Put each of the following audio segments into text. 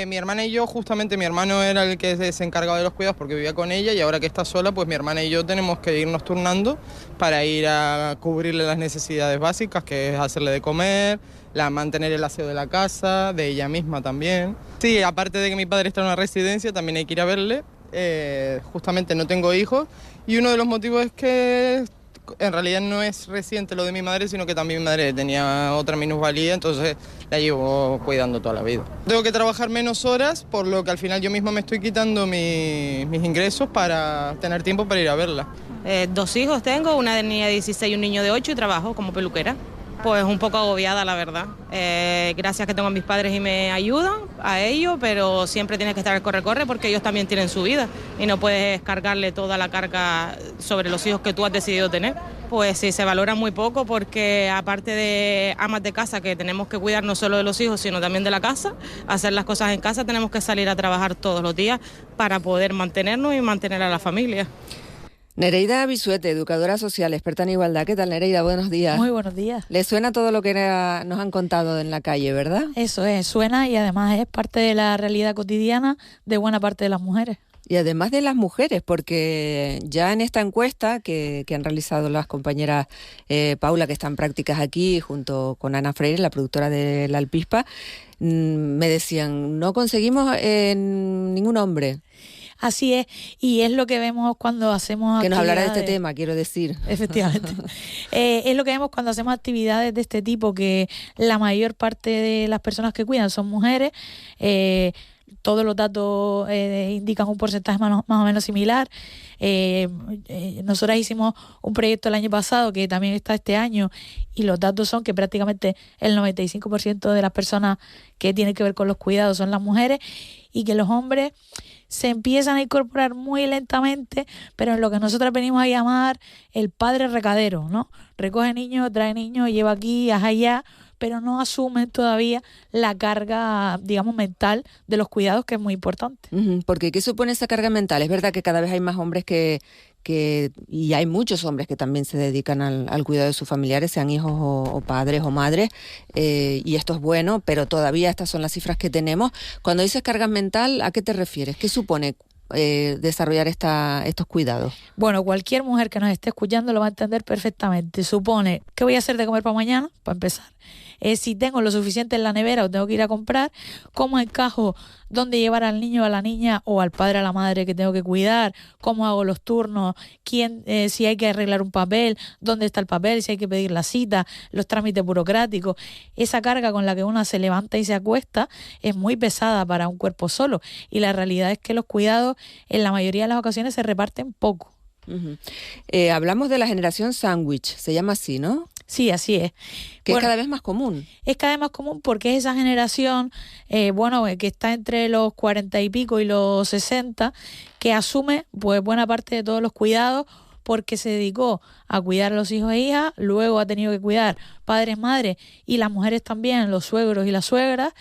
Mi hermana y yo, justamente mi hermano era el que se encargaba de los cuidados porque vivía con ella y ahora que está sola, pues mi hermana y yo tenemos que irnos turnando para ir a cubrirle las necesidades básicas, que es hacerle de comer, mantener el aseo de la casa, de ella misma también. Sí, aparte de que mi padre está en una residencia, también hay que ir a verle. Justamente no tengo hijos y uno de los motivos es que en realidad no es reciente lo de mi madre, sino que también mi madre tenía otra minusvalía, entonces la llevo cuidando toda la vida. Tengo que trabajar menos horas, por lo que al final yo misma me estoy quitando mis ingresos para tener tiempo para ir a verla. 2 hijos tengo, una niña de 16 y un niño de 8 y trabajo como peluquera. Pues un poco agobiada, la verdad. Gracias que tengo a mis padres y me ayudan a ello, pero siempre tienes que estar al corre-corre porque ellos también tienen su vida y no puedes cargarle toda la carga sobre los hijos que tú has decidido tener. Pues sí, se valora muy poco porque aparte de amas de casa que tenemos que cuidar no solo de los hijos sino también de la casa, hacer las cosas en casa, tenemos que salir a trabajar todos los días para poder mantenernos y mantener a la familia. Nereida Bisuete, educadora social, experta en igualdad. ¿Qué tal, Nereida? Buenos días. Muy buenos días. Le suena todo lo que nos han contado en la calle, ¿verdad? Eso es, suena y además es parte de la realidad cotidiana de buena parte de las mujeres. Y además de las mujeres, porque ya en esta encuesta que han realizado las compañeras Paula, que están prácticas aquí, junto con Ana Freire, la productora de La Alpispa, me decían, no conseguimos ningún hombre. Así es, y es lo que vemos cuando hacemos que nos hablará de este actividades. tema, quiero decir. Efectivamente. Es lo que vemos cuando hacemos actividades de este tipo, que la mayor parte de las personas que cuidan son mujeres. Todos los datos indican un porcentaje más o menos similar. Nosotras hicimos un proyecto el año pasado que también está este año y los datos son que prácticamente el 95% de las personas que tienen que ver con los cuidados son las mujeres y que los hombres se empiezan a incorporar muy lentamente, pero en lo que nosotros venimos a llamar el padre recadero, ¿no? Recoge niños, trae niños, lleva aquí, haz allá, pero no asumen todavía la carga, digamos, mental de los cuidados, que es muy importante. Porque ¿qué supone esa carga mental? Es verdad que cada vez hay más hombres y hay muchos hombres que también se dedican al cuidado de sus familiares, sean hijos o padres o madres, y esto es bueno, pero todavía estas son las cifras que tenemos. Cuando dices carga mental, ¿a qué te refieres? ¿Qué supone desarrollar estos cuidados? Bueno, cualquier mujer que nos esté escuchando lo va a entender perfectamente. Supone, ¿qué voy a hacer de comer para mañana? Para empezar. Si tengo lo suficiente en la nevera o tengo que ir a comprar, cómo encajo dónde llevar al niño o a la niña o al padre o a la madre que tengo que cuidar, cómo hago los turnos, si hay que arreglar un papel, dónde está el papel, si hay que pedir la cita, los trámites burocráticos. Esa carga con la que uno se levanta y se acuesta es muy pesada para un cuerpo solo y la realidad es que los cuidados en la mayoría de las ocasiones se reparten poco. Hablamos de la generación sándwich, se llama así, ¿no? Sí, así es. Que es cada vez más común. Es cada vez más común porque es esa generación, que está entre los 40 y pico y los 60, que asume pues buena parte de todos los cuidados porque se dedicó a cuidar a los hijos e hijas, luego ha tenido que cuidar padres, madres y las mujeres también, los suegros y las suegras,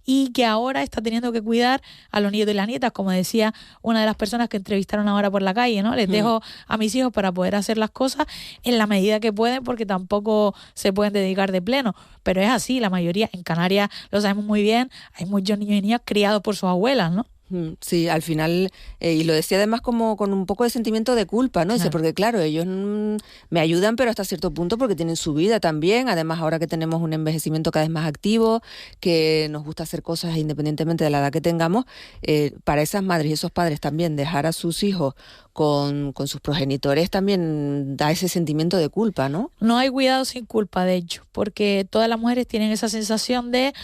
y que ahora está teniendo que cuidar a los nietos y las nietas, como decía una de las personas que entrevistaron ahora por la calle, ¿no? Les dejo a mis hijos para poder hacer las cosas en la medida que pueden, porque tampoco se pueden dedicar de pleno, pero es así, la mayoría, en Canarias lo sabemos muy bien, hay muchos niños y niñas criados por sus abuelas, ¿no? Sí, al final, y lo decía además como con un poco de sentimiento de culpa, ¿no? Dice, porque claro, ellos me ayudan, pero hasta cierto punto porque tienen su vida también, además ahora que tenemos un envejecimiento cada vez más activo, que nos gusta hacer cosas independientemente de la edad que tengamos, para esas madres y esos padres también dejar a sus hijos con sus progenitores también da ese sentimiento de culpa, ¿no? No hay cuidado sin culpa, de hecho, porque todas las mujeres tienen esa sensación de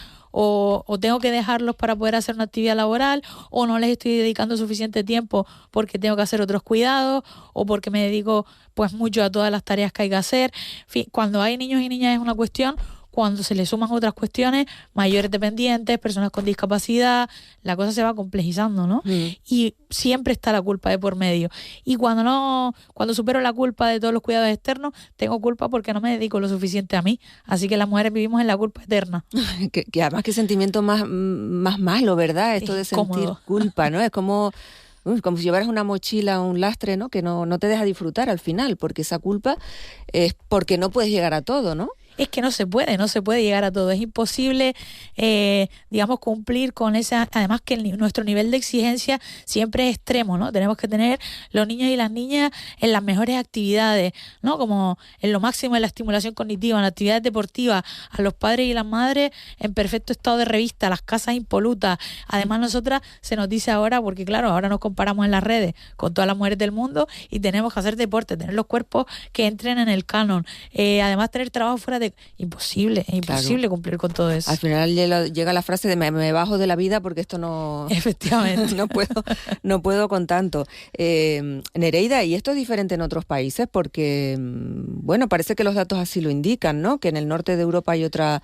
o tengo que dejarlos para poder hacer una actividad laboral, o no les estoy dedicando suficiente tiempo porque tengo que hacer otros cuidados, o porque me dedico pues mucho a todas las tareas que hay que hacer. En fin, cuando hay niños y niñas es una cuestión, cuando se le suman otras cuestiones, mayores dependientes, personas con discapacidad, la cosa se va complejizando, ¿no? Y siempre está la culpa de por medio. Y cuando supero la culpa de todos los cuidados externos, tengo culpa porque no me dedico lo suficiente a mí. Así que las mujeres vivimos en la culpa eterna. que además qué sentimiento más malo, ¿verdad? Esto de sentir cómodo. Culpa, ¿no? Es como si llevaras una mochila o un lastre, ¿no? Que no te deja disfrutar al final, porque esa culpa es porque no puedes llegar a todo, ¿no? es que no se puede llegar a todo, es imposible, digamos, cumplir con esa, además que nuestro nivel de exigencia siempre es extremo, ¿no? Tenemos que tener los niños y las niñas en las mejores actividades, ¿no? Como en lo máximo de la estimulación cognitiva, en las actividades deportivas, a los padres y las madres en perfecto estado de revista, las casas impolutas. Además, nosotras se nos dice ahora, porque claro, ahora nos comparamos en las redes con todas las mujeres del mundo y tenemos que hacer deporte, tener los cuerpos que entren en el canon, además tener trabajo fuera de... Imposible, es imposible, claro, cumplir con todo eso. Al final llega la frase de me bajo de la vida porque esto no... Efectivamente. no puedo con tanto. Nereida, y esto es diferente en otros países porque, bueno, parece que los datos así lo indican, ¿no? Que en el norte de Europa hay otra,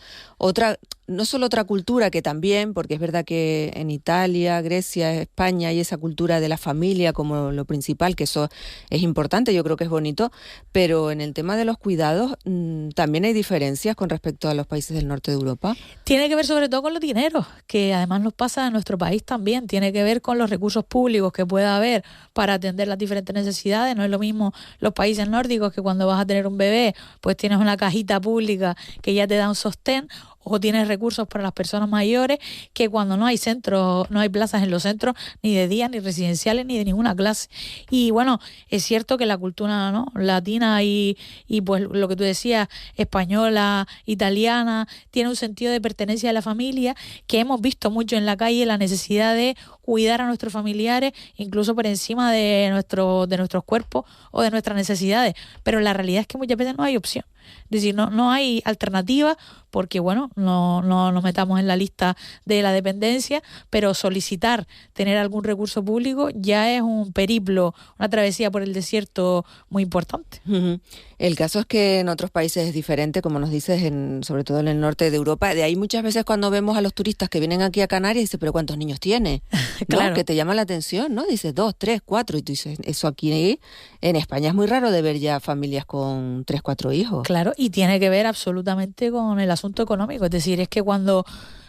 no solo otra cultura, que también, porque es verdad que en Italia, Grecia, España hay esa cultura de la familia como lo principal, que eso es importante, yo creo que es bonito, pero en el tema de los cuidados también hay diferencias con respecto a los países del norte de Europa. Tiene que ver sobre todo con los dineros, que además nos pasa en nuestro país también, tiene que ver con los recursos públicos que pueda haber para atender las diferentes necesidades. No es lo mismo los países nórdicos, que cuando vas a tener un bebé pues tienes una cajita pública que ya te da un sostén, o tienes recursos para las personas mayores, que cuando no hay centros, no hay plazas en los centros, ni de día, ni residenciales, ni de ninguna clase. Y bueno, es cierto que la cultura, ¿no?, latina y pues lo que tú decías, española, italiana, tiene un sentido de pertenencia a la familia, que hemos visto mucho en la calle, la necesidad de cuidar a nuestros familiares, incluso por encima de nuestros cuerpos o de nuestras necesidades. Pero la realidad es que muchas veces no hay opción. Es decir, no hay alternativa, porque bueno, no nos metamos en la lista de la dependencia, pero solicitar tener algún recurso público ya es un periplo, una travesía por el desierto muy importante. Uh-huh. El caso es que en otros países es diferente, como nos dices, sobre todo en el norte de Europa. De ahí muchas veces cuando vemos a los turistas que vienen aquí a Canarias, dices, pero ¿cuántos niños tiene? Claro. ¿No? Que te llama la atención, ¿no? Dices 2, 3, 4, y tú dices, eso aquí en España es muy raro de ver ya familias con 3, 4 hijos. Claro, y tiene que ver absolutamente con el asunto económico. Es decir, es que cuando,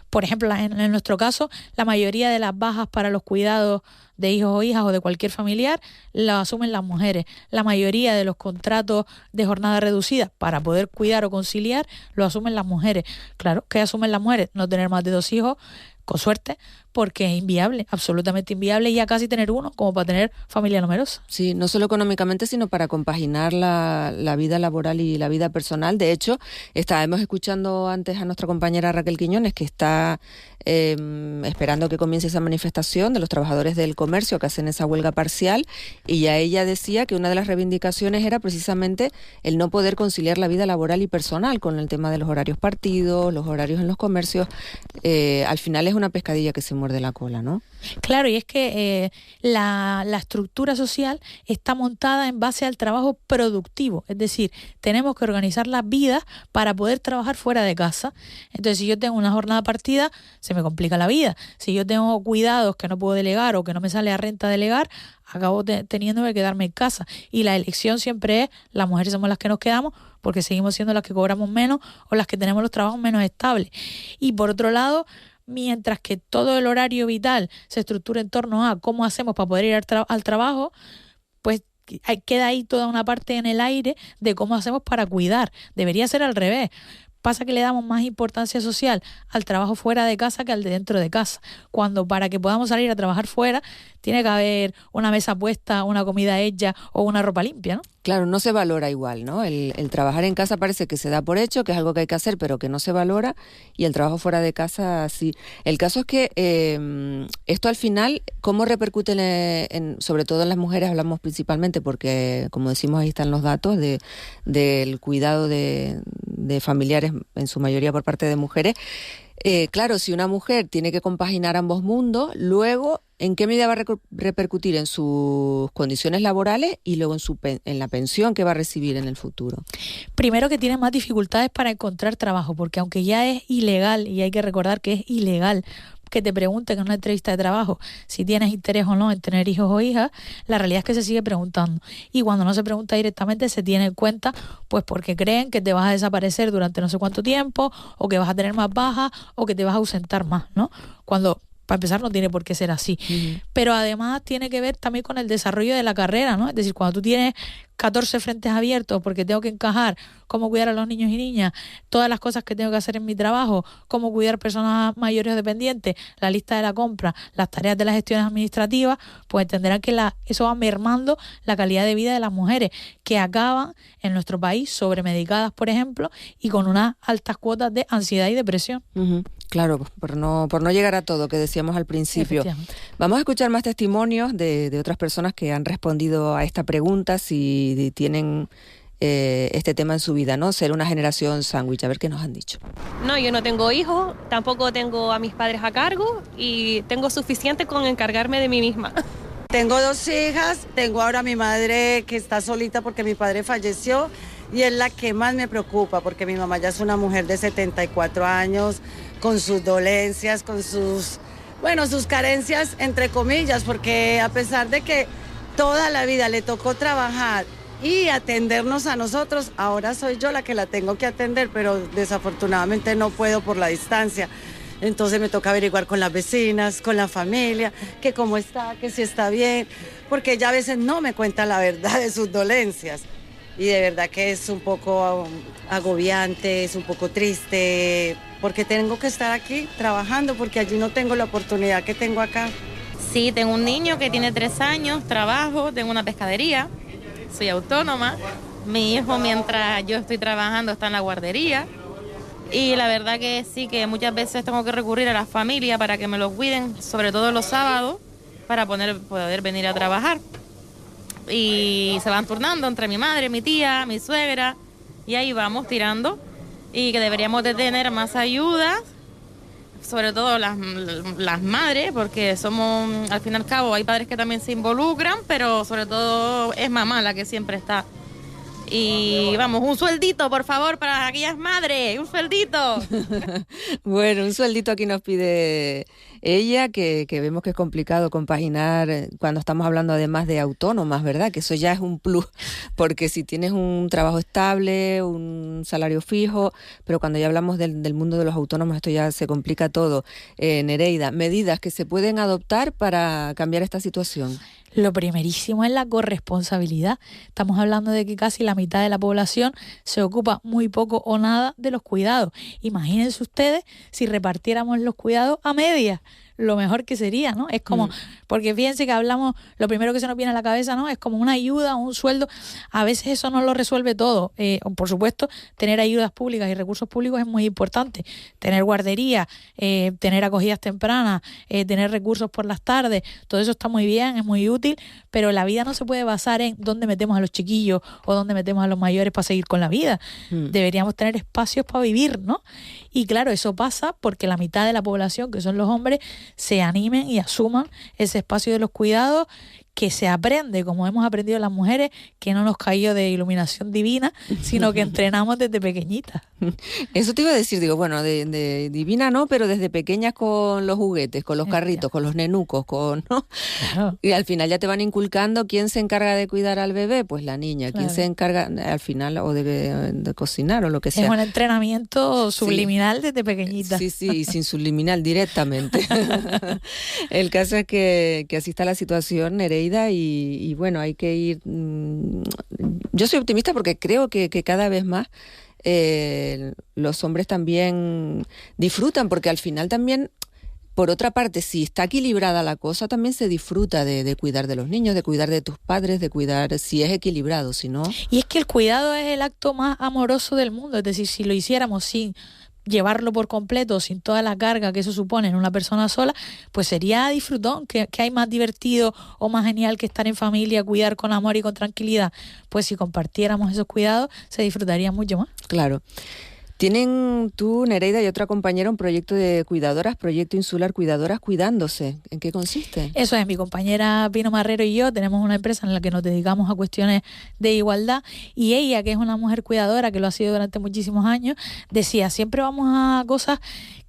por ejemplo, en nuestro caso, la mayoría de las bajas para los cuidados de hijos o hijas o de cualquier familiar lo asumen las mujeres. La mayoría de los contratos de jornada reducida para poder cuidar o conciliar lo asumen las mujeres. Claro, ¿qué asumen las mujeres? No tener más de 2 hijos, con suerte, porque es inviable, absolutamente inviable, y ya casi tener uno como para tener familia numerosa. Sí, no solo económicamente, sino para compaginar la vida laboral y la vida personal. De hecho, estábamos escuchando antes a nuestra compañera Raquel Quiñones, que está esperando que comience esa manifestación de los trabajadores del comercio que hacen esa huelga parcial, y ya ella decía que una de las reivindicaciones era precisamente el no poder conciliar la vida laboral y personal con el tema de los horarios partidos, los horarios en los comercios. Al final es una pescadilla que se muerde la cola, ¿no? Claro, y es que la estructura social está montada en base al trabajo productivo, es decir, tenemos que organizar las vidas para poder trabajar fuera de casa. Entonces, si yo tengo una jornada partida, se me complica la vida. Si yo tengo cuidados que no puedo delegar o que no me sale a renta delegar, acabo teniendo que quedarme en casa. Y la elección siempre es, las mujeres somos las que nos quedamos porque seguimos siendo las que cobramos menos o las que tenemos los trabajos menos estables. Y por otro lado, mientras que todo el horario vital se estructura en torno a cómo hacemos para poder ir al trabajo, pues queda ahí toda una parte en el aire de cómo hacemos para cuidar. Debería ser al revés. Pasa que le damos más importancia social al trabajo fuera de casa que al de dentro de casa, cuando para que podamos salir a trabajar fuera tiene que haber una mesa puesta, una comida hecha o una ropa limpia, ¿no? Claro, no se valora igual, ¿no? El trabajar en casa parece que se da por hecho, que es algo que hay que hacer, pero que no se valora, y el trabajo fuera de casa sí. El caso es que esto al final, ¿cómo repercute sobre todo en las mujeres? Hablamos principalmente porque, como decimos, ahí están los datos del cuidado de familiares, en su mayoría por parte de mujeres. Claro, si una mujer tiene que compaginar ambos mundos, luego, ¿en qué medida va a repercutir en sus condiciones laborales y luego en la pensión que va a recibir en el futuro? Primero, que tiene más dificultades para encontrar trabajo, porque aunque ya es ilegal, y hay que recordar que es ilegal que te pregunten en una entrevista de trabajo si tienes interés o no en tener hijos o hijas, la realidad es que se sigue preguntando. Y cuando no se pregunta directamente, se tiene en cuenta, pues porque creen que te vas a desaparecer durante no sé cuánto tiempo, o que vas a tener más bajas, o que te vas a ausentar más, ¿no? Cuando, para empezar, no tiene por qué ser así. Uh-huh. Pero además tiene que ver también con el desarrollo de la carrera, ¿no? Es decir, cuando tú tienes 14 frentes abiertos porque tengo que encajar cómo cuidar a los niños y niñas, todas las cosas que tengo que hacer en mi trabajo, cómo cuidar personas mayores o dependientes, la lista de la compra, las tareas de las gestiones administrativas, pues entenderán que eso va mermando la calidad de vida de las mujeres, que acaban en nuestro país sobremedicadas, por ejemplo, y con unas altas cuotas de ansiedad y depresión. Claro, por no llegar a todo que decíamos al principio. Vamos a escuchar más testimonios de otras personas que han respondido a esta pregunta, si tienen este tema en su vida, ¿no? Ser una generación sándwich, a ver qué nos han dicho. No, yo no tengo hijos, tampoco tengo a mis padres a cargo y tengo suficiente con encargarme de mí misma. Tengo 2 hijas, tengo ahora a mi madre que está solita porque mi padre falleció y es la que más me preocupa porque mi mamá ya es una mujer de 74 años con sus dolencias, con sus carencias entre comillas, porque a pesar de que toda la vida le tocó trabajar y atendernos a nosotros, ahora soy yo la que la tengo que atender, pero desafortunadamente no puedo por la distancia. Entonces me toca averiguar con las vecinas, con la familia, que cómo está, que si está bien, porque ella a veces no me cuenta la verdad de sus dolencias. Y de verdad que es un poco agobiante, es un poco triste, porque tengo que estar aquí trabajando, porque allí no tengo la oportunidad que tengo acá. Sí, tengo un niño que tiene 3 años, trabajo, tengo una pescadería, soy autónoma. Mi hijo, mientras yo estoy trabajando, está en la guardería. Y la verdad que sí, que muchas veces tengo que recurrir a la familia para que me lo cuiden, sobre todo los sábados, para poder venir a trabajar. Y se van turnando entre mi madre, mi tía, mi suegra, y ahí vamos tirando. Y que deberíamos de tener más ayudas, sobre todo las madres, porque somos, al fin y al cabo, hay padres que también se involucran, pero sobre todo es mamá la que siempre está. Y vamos, un sueldito, por favor, para aquellas madres, un sueldito. Bueno, un sueldito aquí nos pide ella, que vemos que es complicado compaginar cuando estamos hablando además de autónomas, ¿verdad? Que eso ya es un plus, porque si tienes un trabajo estable, un salario fijo, pero cuando ya hablamos del mundo de los autónomos, esto ya se complica todo. Nereida, medidas que se pueden adoptar para cambiar esta situación. Lo primerísimo es la corresponsabilidad. Estamos hablando de que casi la mitad de la población se ocupa muy poco o nada de los cuidados. Imagínense ustedes si repartiéramos los cuidados a medias. Lo mejor que sería, ¿no? Es como, porque fíjense que hablamos, lo primero que se nos viene a la cabeza, ¿no? Es como una ayuda, un sueldo. A veces eso no lo resuelve todo. Por supuesto, tener ayudas públicas y recursos públicos es muy importante. Tener guardería, tener acogidas tempranas, tener recursos por las tardes, todo eso está muy bien, es muy útil, pero la vida no se puede basar en dónde metemos a los chiquillos o dónde metemos a los mayores para seguir con la vida. Deberíamos tener espacios para vivir, ¿no? Y claro, eso pasa porque la mitad de la población, que son los hombres, se animen y asuman ese espacio de los cuidados, que se aprende, como hemos aprendido las mujeres, que no nos cayó de iluminación divina, sino que entrenamos desde pequeñitas. Eso te iba a decir, digo, bueno, de divina no, pero desde pequeñas con los juguetes, con los carritos, con los nenucos, ¿no? Claro. Y al final ya te van inculcando quién se encarga de cuidar al bebé, pues la niña, quién se encarga al final o de cocinar o lo que sea. Es un entrenamiento subliminal desde pequeñita. Sí, y sin subliminal directamente. El caso es que así está la situación, Nereida, y bueno, hay que ir. Yo soy optimista porque creo que cada vez más los hombres también disfrutan, porque al final también, por otra parte, si está equilibrada la cosa, también se disfruta de cuidar de los niños, de cuidar de tus padres, de cuidar, si es equilibrado, si no. Y es que el cuidado es el acto más amoroso del mundo, es decir, si lo hiciéramos sin llevarlo por completo, sin toda la carga que eso supone en una persona sola, pues sería disfrutón. Que hay más divertido o más genial que estar en familia, cuidar con amor y con tranquilidad. Pues si compartiéramos esos cuidados, se disfrutaría mucho más. Claro. Tienen tú, Nereida, y otra compañera un proyecto de cuidadoras, proyecto insular Cuidadoras Cuidándose. ¿En qué consiste? Eso es, mi compañera Pino Marrero y yo tenemos una empresa en la que nos dedicamos a cuestiones de igualdad, y ella, que es una mujer cuidadora, que lo ha sido durante muchísimos años, decía, siempre vamos a cosas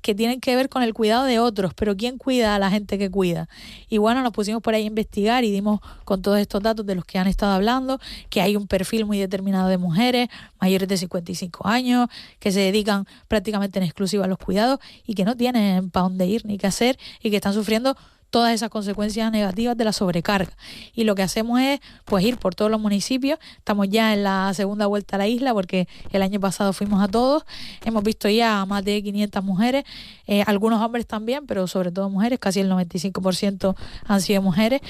que tienen que ver con el cuidado de otros, pero ¿quién cuida a la gente que cuida? Y bueno, nos pusimos por ahí a investigar y dimos con todos estos datos de los que han estado hablando, que hay un perfil muy determinado de mujeres mayores de 55 años, que se dedican prácticamente en exclusiva a los cuidados y que no tienen para dónde ir ni qué hacer y que están sufriendo todas esas consecuencias negativas de la sobrecarga. Y lo que hacemos es pues ir por todos los municipios. Estamos ya en la segunda vuelta a la isla porque el año pasado fuimos a todos. Hemos visto ya a más de 500 mujeres, algunos hombres también, pero sobre todo mujeres, casi el 95% han sido mujeres.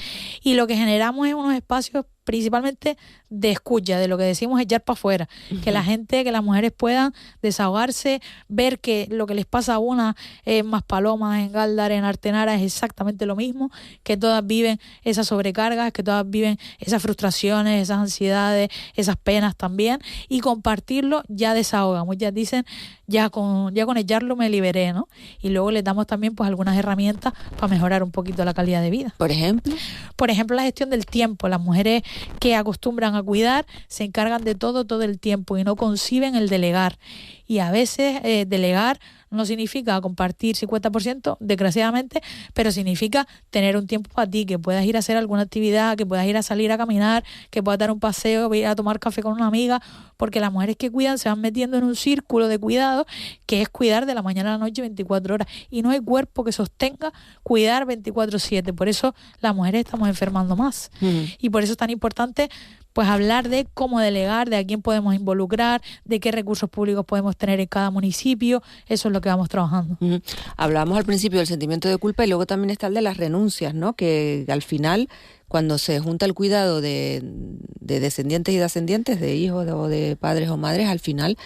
Y lo que generamos es unos espacios principalmente de escucha, de lo que decimos echar para afuera, que la gente, que las mujeres puedan desahogarse, ver que lo que les pasa a una en Maspalomas, en Gáldara, en Artenara es exactamente lo mismo, que todas viven esas sobrecargas, que todas viven esas frustraciones, esas ansiedades, esas penas también, y compartirlo ya desahoga. Muchas dicen, ya con echarlo me liberé, ¿no? Y luego les damos también pues algunas herramientas para mejorar un poquito la calidad de vida. Por ejemplo, la gestión del tiempo. Las mujeres que acostumbran a cuidar se encargan de todo el tiempo y no conciben el delegar. Y a veces delegar no significa compartir 50%, desgraciadamente, pero significa tener un tiempo para ti, que puedas ir a hacer alguna actividad, que puedas ir a salir a caminar, que puedas dar un paseo, ir a tomar café con una amiga, porque las mujeres que cuidan se van metiendo en un círculo de cuidado que es cuidar de la mañana a la noche 24 horas y no hay cuerpo que sostenga cuidar 24/7. Por eso las mujeres estamos enfermando más. Y por eso es tan importante pues hablar de cómo delegar, de a quién podemos involucrar, de qué recursos públicos podemos tener en cada municipio. Eso es lo que vamos trabajando. Hablábamos al principio del sentimiento de culpa y luego también está el de las renuncias, ¿no? Que al final, cuando se junta el cuidado de descendientes y de ascendientes, de hijos o de padres o madres, al final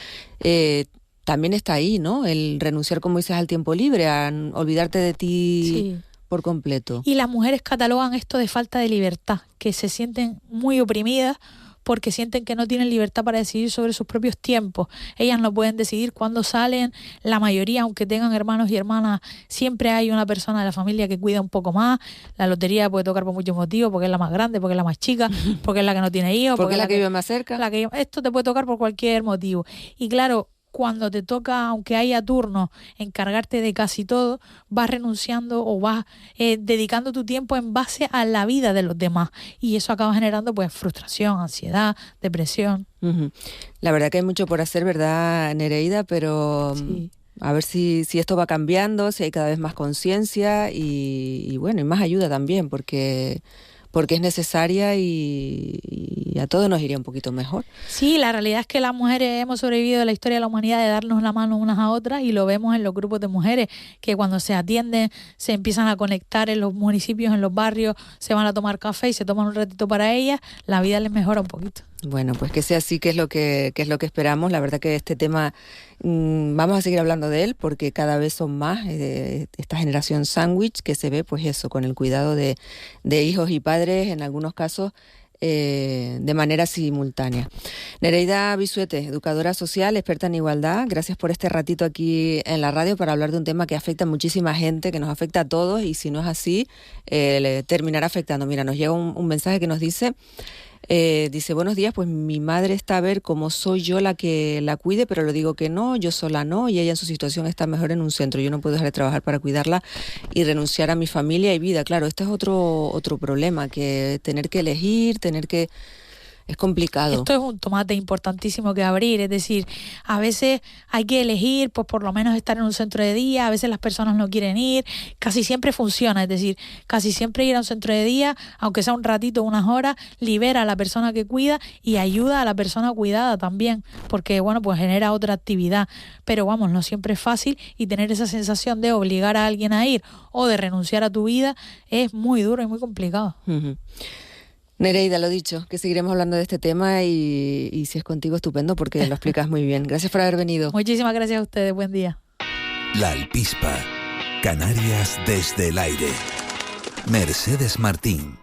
también está ahí, ¿no? El renunciar, como dices, al tiempo libre, a olvidarte de ti. Sí. Por completo. Y las mujeres catalogan esto de falta de libertad, que se sienten muy oprimidas porque sienten que no tienen libertad para decidir sobre sus propios tiempos. Ellas no pueden decidir cuándo salen. La mayoría, aunque tengan hermanos y hermanas, siempre hay una persona de la familia que cuida un poco más. La lotería puede tocar por muchos motivos, porque es la más grande, porque es la más chica, porque es la que no tiene hijos. Porque es la que vive más cerca. Esto te puede tocar por cualquier motivo. Y claro, cuando te toca, aunque haya turno, encargarte de casi todo, vas renunciando o vas dedicando tu tiempo en base a la vida de los demás. Y eso acaba generando pues frustración, ansiedad, depresión. La verdad que hay mucho por hacer, ¿verdad, Nereida? Pero sí. A ver si esto va cambiando, si hay cada vez más conciencia y bueno, y más ayuda también, porque es necesaria y a todos nos iría un poquito mejor. Sí, la realidad es que las mujeres hemos sobrevivido a la historia de la humanidad de darnos la mano unas a otras y lo vemos en los grupos de mujeres que cuando se atienden se empiezan a conectar en los municipios, en los barrios, se van a tomar café y se toman un ratito para ellas, la vida les mejora un poquito. Bueno, pues que sea así, que es lo que esperamos. La verdad que este tema vamos a seguir hablando de él porque cada vez son más esta generación sándwich que se ve pues eso, con el cuidado de hijos y padres, en algunos casos de manera simultánea. Nereida Bisuete, educadora social, experta en igualdad, gracias por este ratito aquí en la radio para hablar de un tema que afecta a muchísima gente, que nos afecta a todos y si no es así, le terminará afectando. Mira, nos llega un mensaje que nos dice... dice, buenos días, pues mi madre está a ver cómo soy yo la que la cuide, pero le digo que no, yo sola no, y ella en su situación está mejor en un centro, yo no puedo dejar de trabajar para cuidarla y renunciar a mi familia y vida. Claro, este es otro problema, que tener que elegir, es complicado. Esto es un tomate importantísimo que abrir, es decir, a veces hay que elegir, pues por lo menos estar en un centro de día, a veces las personas no quieren ir, casi siempre funciona, es decir, casi siempre ir a un centro de día, aunque sea un ratito, unas horas, libera a la persona que cuida y ayuda a la persona cuidada también, porque bueno, pues genera otra actividad, pero vamos, no siempre es fácil y tener esa sensación de obligar a alguien a ir o de renunciar a tu vida es muy duro y muy complicado. Nereida, lo dicho, que seguiremos hablando de este tema y si es contigo, estupendo, porque lo explicas muy bien. Gracias por haber venido. Muchísimas gracias a ustedes, buen día. La Alpispa, Canarias desde el aire. Mercedes Martín.